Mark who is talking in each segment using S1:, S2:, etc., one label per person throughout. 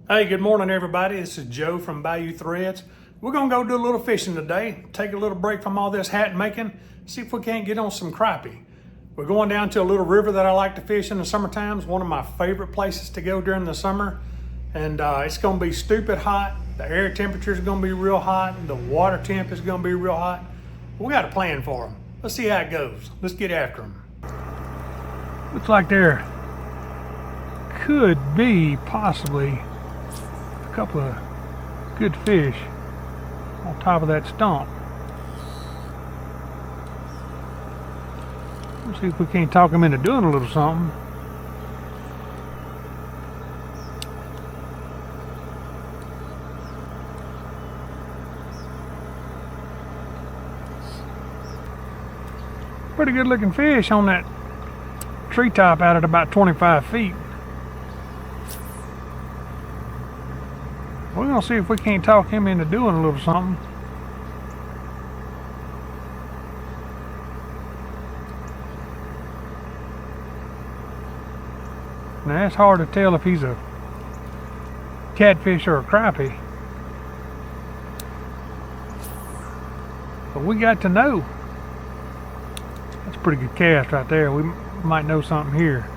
S1: Hey, good morning everybody. This is Joe from Bayou Threads. We're gonna go do a little fishing today, take a little break from all this hat making, see if we can't get on some crappie. We're going down to a little river that I like to fish in the summertime. It's one of my favorite places to go during the summer. And it's gonna be stupid hot. The air temperature is gonna be real hot. And the water temp is gonna be real hot. We got a plan for them. Let's see how it goes. Let's get after them. Looks like there could be possibly a couple of good fish on top of that stump. Let's see if we can't talk them into doing a little something. Pretty good looking fish on that treetop out at about 25 feet. We're gonna see if we can't talk him into doing a little something. Now it's hard to tell if he's a catfish or a crappie, but we got to know. That's a pretty good cast right there. We might know something here.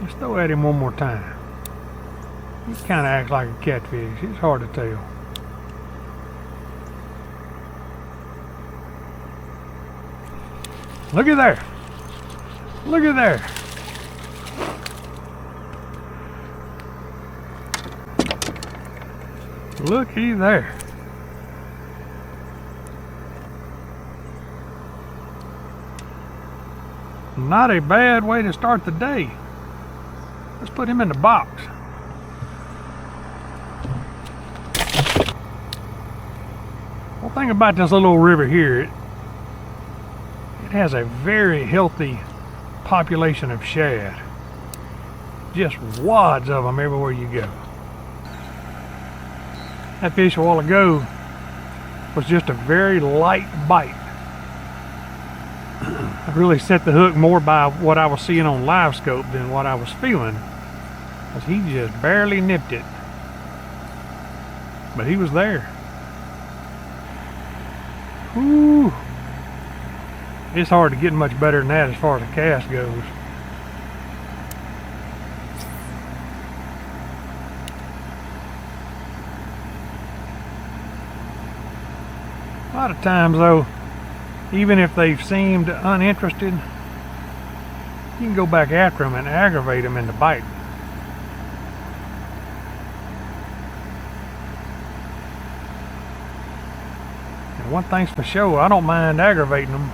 S1: Let's throw at him one more time. He kind of acts like a catfish. It's hard to tell. Look at there. Look at there. Looky there. Not a bad way to start the day. Let's put him in the box. One thing about this little river here, it has a very healthy population of shad. Just wads of them everywhere you go. That fish a while ago was just a very light bite. I really set the hook more by what I was seeing on live scope than what I was feeling, because he just barely nipped it. But he was there. Whew. It's hard to get much better than that as far as the cast goes. A lot of times though, even if they've seemed uninterested, you can go back after them and aggravate them into biting. And one thing's for sure, I don't mind aggravating them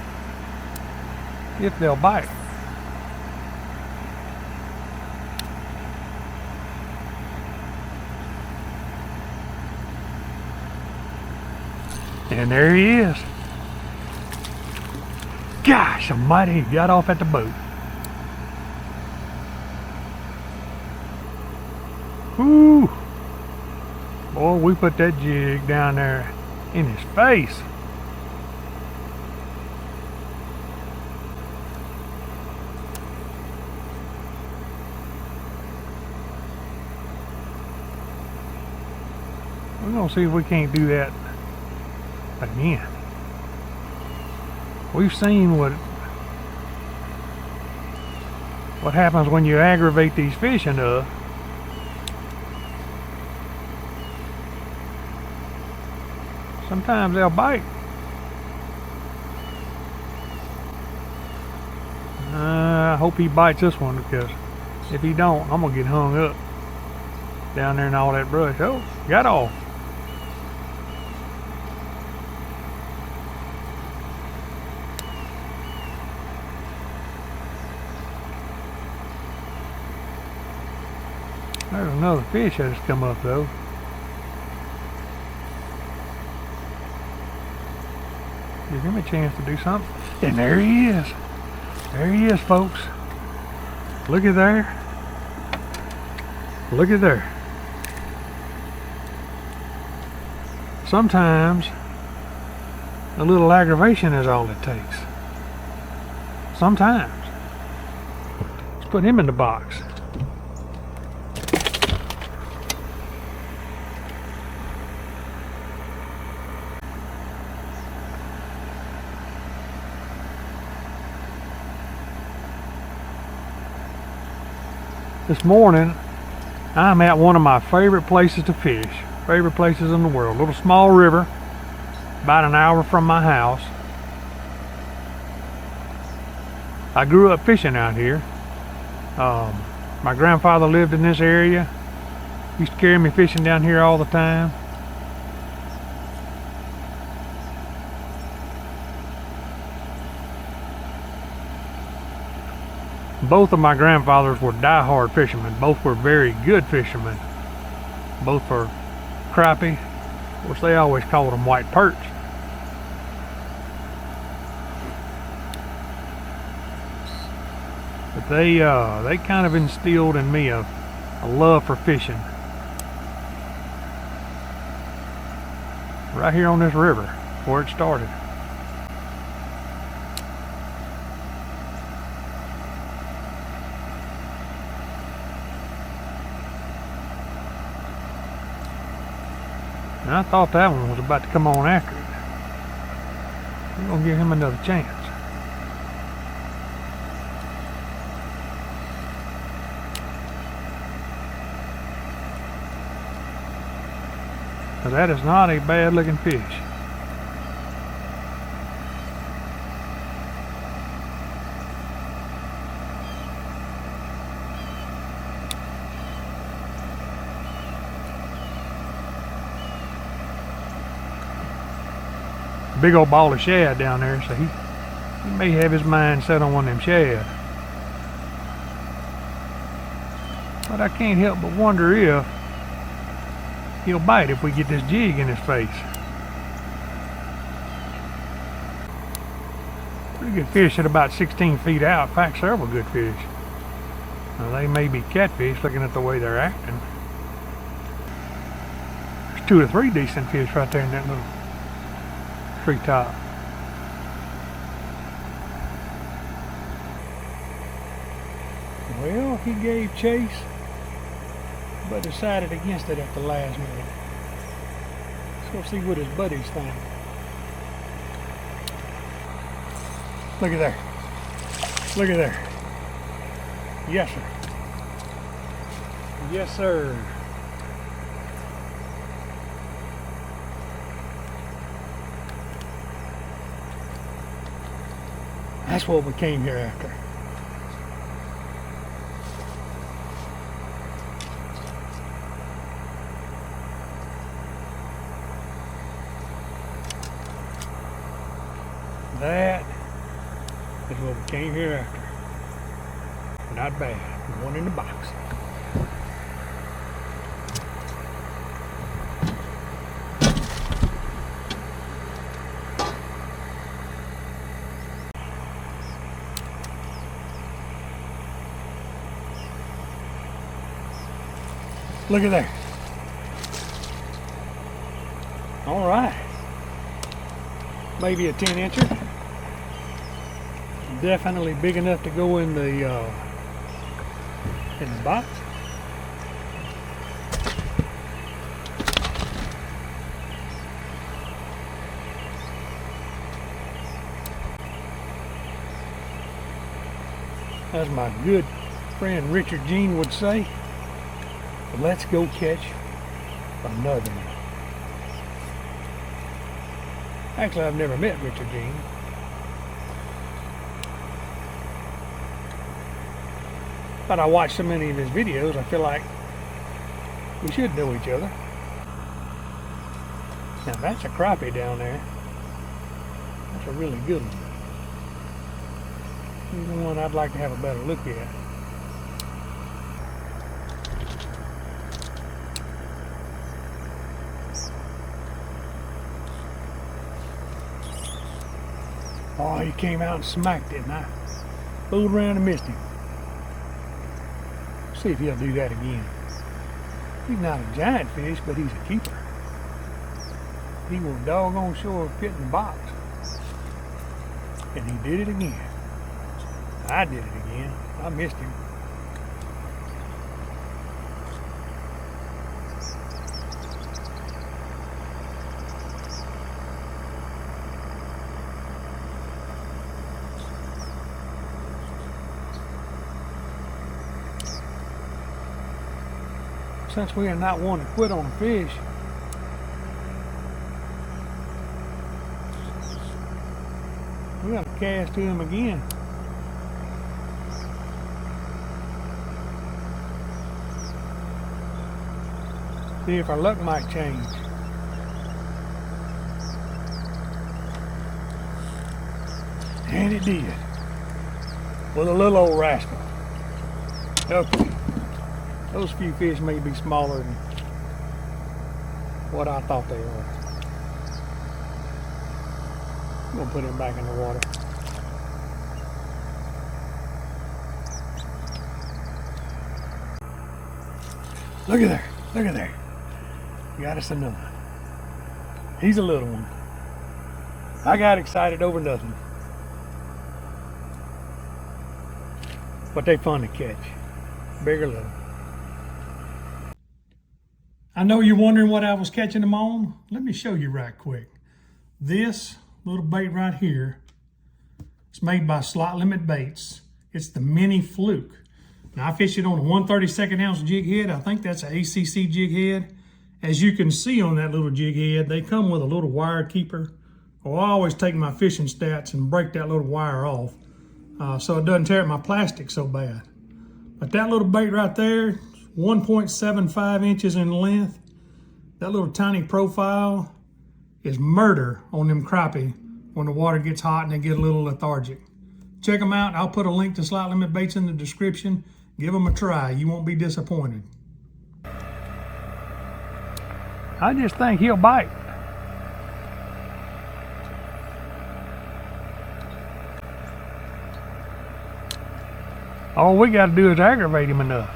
S1: if they'll bite. And there he is. Gosh almighty, he got off at the boat. Whoo! Boy, we put that jig down there in his face. We're gonna see if we can't do that again. We've seen what happens when you aggravate these fish enough. Sometimes they'll bite. I hope he bites this one, because if he don't, I'm gonna get hung up down there in all that brush. Oh, got off. There's another fish that has come up though. Give him a chance to do something. And there he is. There he is, folks. Look at there. Look at there. Sometimes A little aggravation is all it takes. Sometimes. Let's put him in the box. This morning, I'm at one of my favorite places to fish. Favorite places in the world. A little small river, about an hour from my house. I grew up fishing out here. My grandfather lived in this area. Used to carry me fishing down here all the time. Both of my grandfathers were die-hard fishermen. Both were very good fishermen. Both were crappie. Of course, they always called them white perch. But they kind of instilled in me a love for fishing. Right here on this river, where it started. And I thought that one was about to come on after it. We're gonna give him another chance. Now that is not a bad looking fish. Big old ball of shad down there, so he may have his mind set on one of them shad. But I can't help but wonder if he'll bite if we get this jig in his face. Pretty good fish at about 16 feet out. In fact, several good fish. Now, they may be catfish looking at the way they're acting. There's 2 or 3 decent fish right there in that little treetop. Well, he gave chase, but decided against it at the last minute. Let's go see what his buddies think. Look at there. Look at there. Yes, sir. Yes, sir. That's what we came here after. That is what we came here after. Not bad. One in the box. Look at there. All right. Maybe a 10-incher. Definitely big enough to go in the box. As my good friend Richard Jean would say, let's go catch another one. Actually, I've never met Richard Jean. But I watch so many of his videos, I feel like we should know each other. Now that's a crappie down there. That's a really good one. He's the one I'd like to have a better look at. Oh, he came out and smacked it, and I fooled around and missed him. See if he'll do that again. He's not a giant fish, but he's a keeper. He will doggone sure fit in the box. And he did it again. I did it again. I missed him. Since we are not wanting to quit on a fish, we got to cast to him again. See if our luck might change. And it did. With a little old rascal. Okay. Those few fish may be smaller than what I thought they were. I'm gonna put him back in the water. Look at there, look at there. Got us another one. He's a little one. I got excited over nothing. But they fun to catch. Big or little. I know you're wondering what I was catching them on. Let me show you right quick. This little bait right here is made by Slot Limit Baits. It's the mini fluke. Now I fished it on a 1/32 ounce jig head. I think that's an ACC jig head. As you can see on that little jig head, they come with a little wire keeper. Well, I always take my fishing stats and break that little wire off so it doesn't tear up my plastic so bad. But that little bait right there, 1.75 inches in length. That little tiny profile is murder on them crappie when the water gets hot and they get a little lethargic. Check them out. I'll put a link to Slot Limit Baits in the description. Give them a try. You won't be disappointed. I just think he'll bite. All we got to do is aggravate him enough.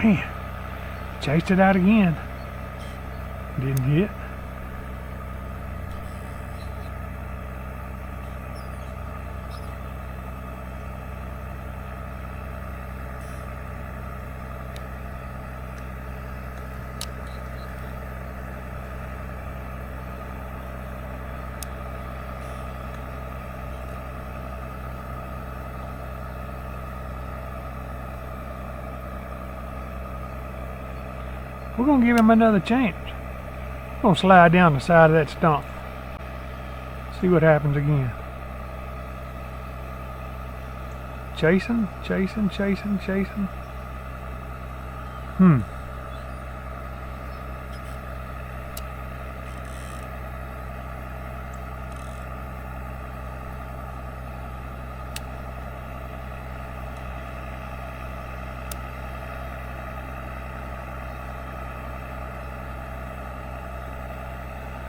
S1: Man, chased it out again. Didn't get. We're going to give him another chance. We're going to slide down the side of that stump. See what happens again. Chasing, chasing, chasing, chasing.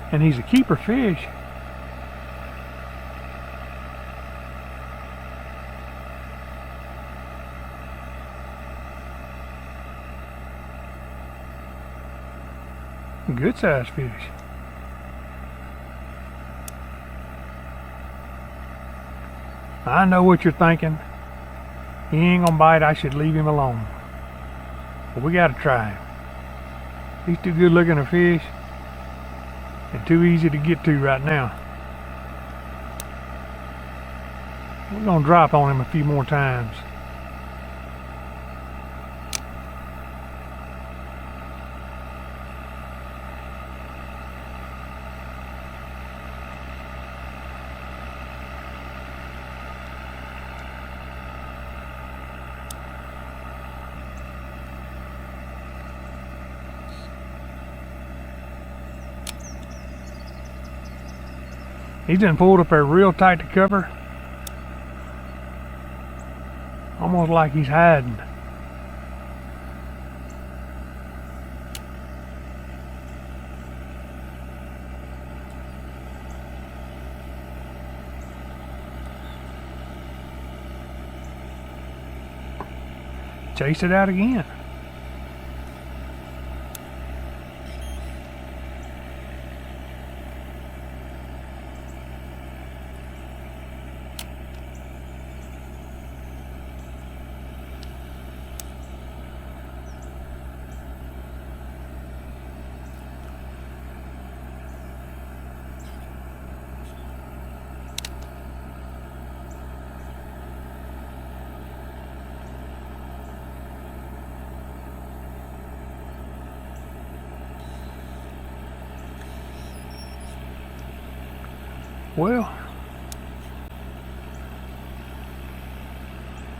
S1: And he's a keeper fish. Good sized fish. I know what you're thinking. He ain't gonna bite, I should leave him alone. But we gotta try him. He's too good looking a fish. And too easy to get to right now. We're gonna drop on him a few more times. He's done pulled up there real tight to cover. Almost like he's hiding. chased it out again. Well,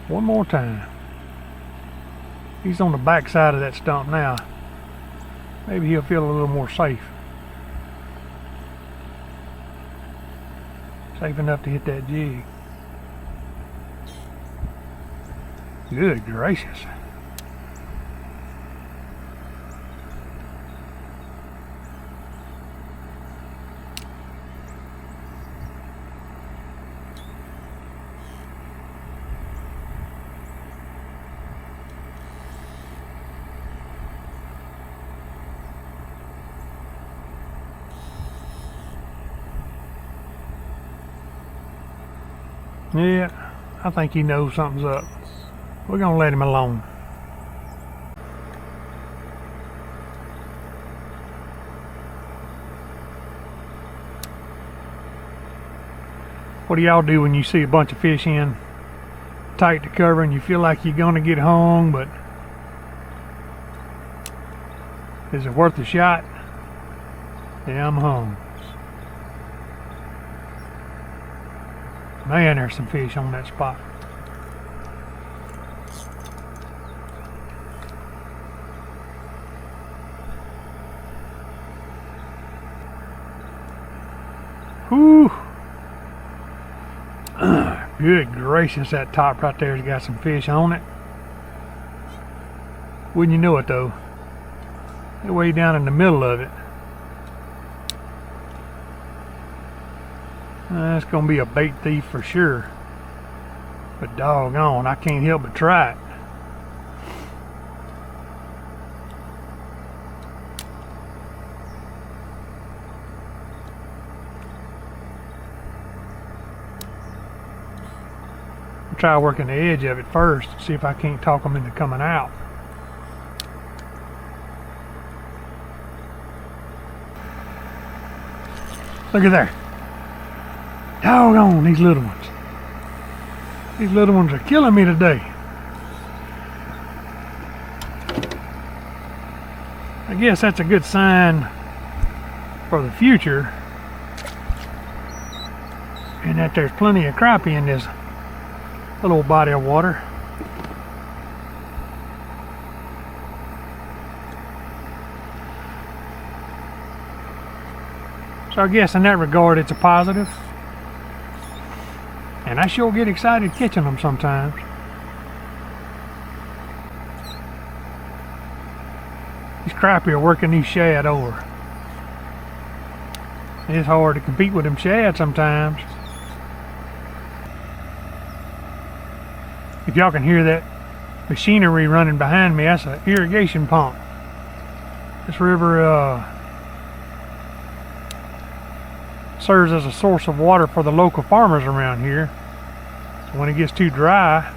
S1: one more time. He's on the back side of that stump now. Maybe he'll feel a little more safe. Safe enough to hit that jig. Good gracious. Yeah, I think he knows something's up. We're gonna let him alone. What do y'all do when you see a bunch of fish in tight to cover and you feel like you're gonna get hung, but is it worth a shot? Yeah, I'm hung. Man, there's some fish on that spot. Whew. Good gracious, that top right there's got some fish on it. Wouldn't you know it though? They're way down in the middle of it. That's gonna be a bait thief for sure. But doggone, I can't help but try it. I'll try working the edge of it first, see if I can't talk them into coming out. Look at there. Doggone, these little ones. These little ones are killing me today. I guess that's a good sign for the future, and that there's plenty of crappie in this little body of water. So I guess in that regard it's a positive. And I sure get excited catching them sometimes. These crappie are working these shad over. It's hard to compete with them shad sometimes. If y'all can hear that machinery running behind me, that's an irrigation pump. This river serves as a source of water for the local farmers around here. So when it gets too dry,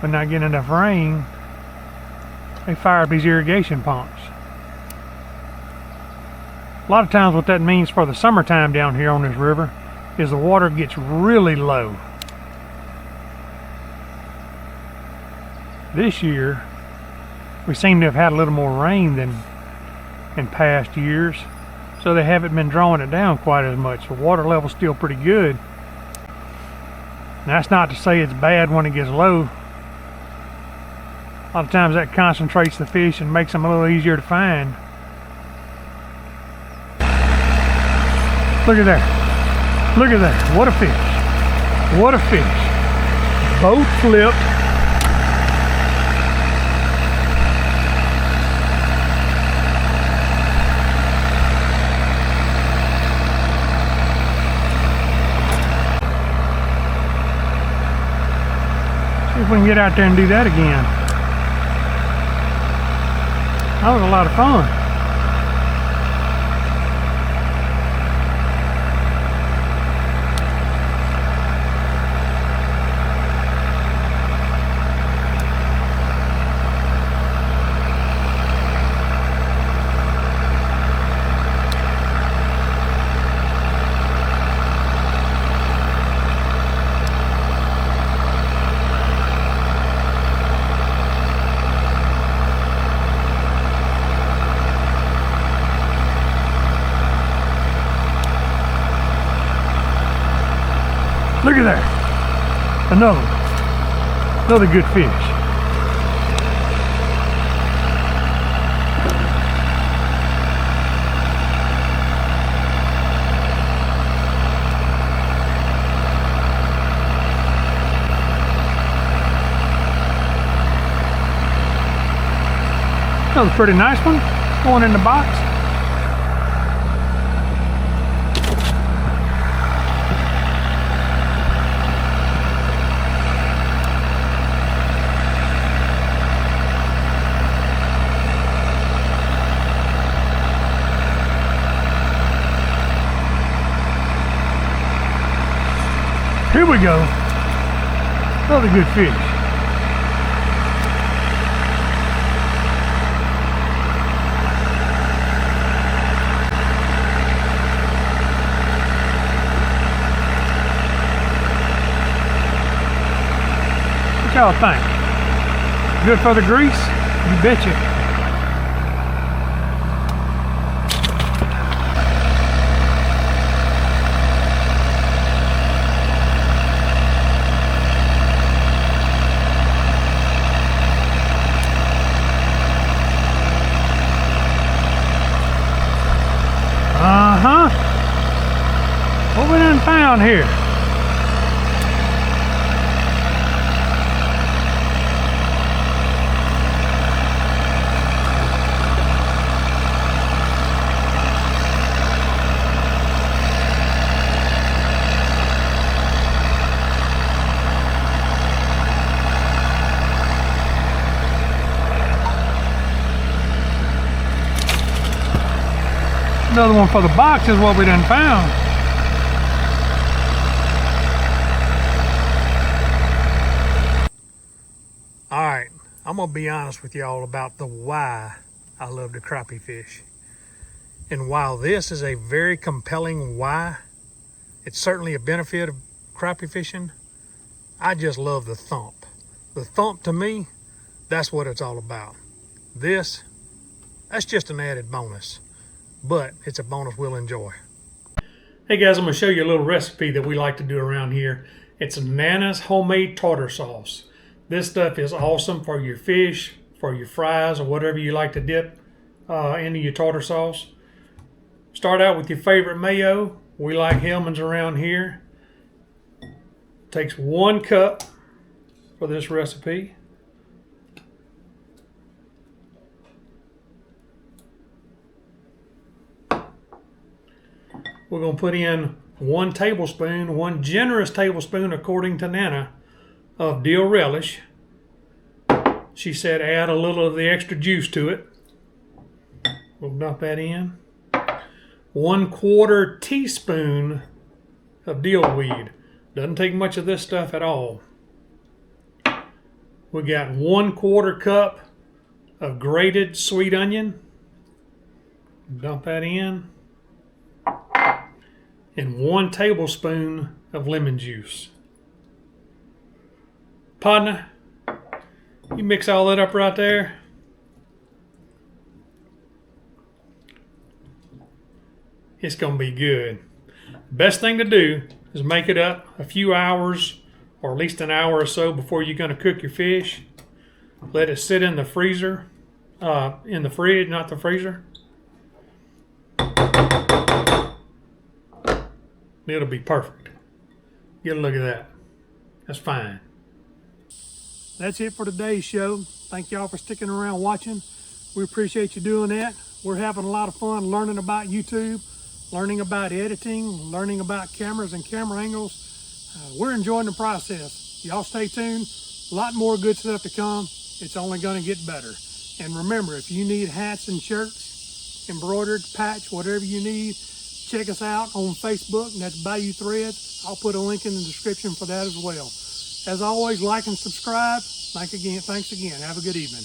S1: but not getting enough rain, they fire up these irrigation pumps. A lot of times what that means for the summertime down here on this river is the water gets really low. This year, we seem to have had a little more rain than in past years, so they haven't been drawing it down quite as much. The water level's still pretty good. Now, that's not to say it's bad when it gets low. A lot of times that concentrates the fish and makes them a little easier to find. Look at that. Look at that. What a fish. What a fish. Boat flipped. See if we can get out there and do that again. That was a lot of fun. Look at that. Another good fish. That was a pretty nice one. Going in the box. Here we go. Another good fish. What y'all think? Good for the grease? You betcha. What we done found here? Another one for the box is what we done found. Alright, I'm going to be honest with y'all about the why I love to crappie fish. And while this is a very compelling why, it's certainly a benefit of crappie fishing, I just love the thump. The thump to me, that's what it's all about. This, that's just an added bonus. But it's a bonus we'll enjoy. Hey guys, I'm going to show you a little recipe that we like to do around here. It's Nana's homemade tartar sauce. This stuff is awesome for your fish, for your fries, or whatever you like to dip into your tartar sauce. Start out with your favorite mayo. We like Hellman's around here. Takes 1 cup for this recipe. We're going to put in 1 tablespoon, 1 generous tablespoon according to Nana, of dill relish. She said add a little of the extra juice to it. We'll dump that in. 1/4 teaspoon of dill weed. Doesn't take much of this stuff at all. We got 1/4 cup of grated sweet onion. Dump that in. And 1 tablespoon of lemon juice. Partner, you mix all that up right there. It's gonna be good. Best thing to do is make it up a few hours, or at least an hour or so before you're gonna cook your fish. Let it sit in the freezer, in the fridge, not the freezer. It'll be perfect. Get a look at that. That's fine. That's it for today's show. Thank y'all for sticking around watching. We appreciate you doing that. We're having a lot of fun learning about YouTube, learning about editing, learning about cameras and camera angles. We're enjoying the process. Y'all stay tuned. A lot more good stuff to come. It's only going to get better. And remember, if you need hats and shirts, embroidered, patch, whatever you need, check us out on Facebook, and that's Bayou Threads. I'll put a link in the description for that as well. As always, like and subscribe. Thanks again. Have a good evening.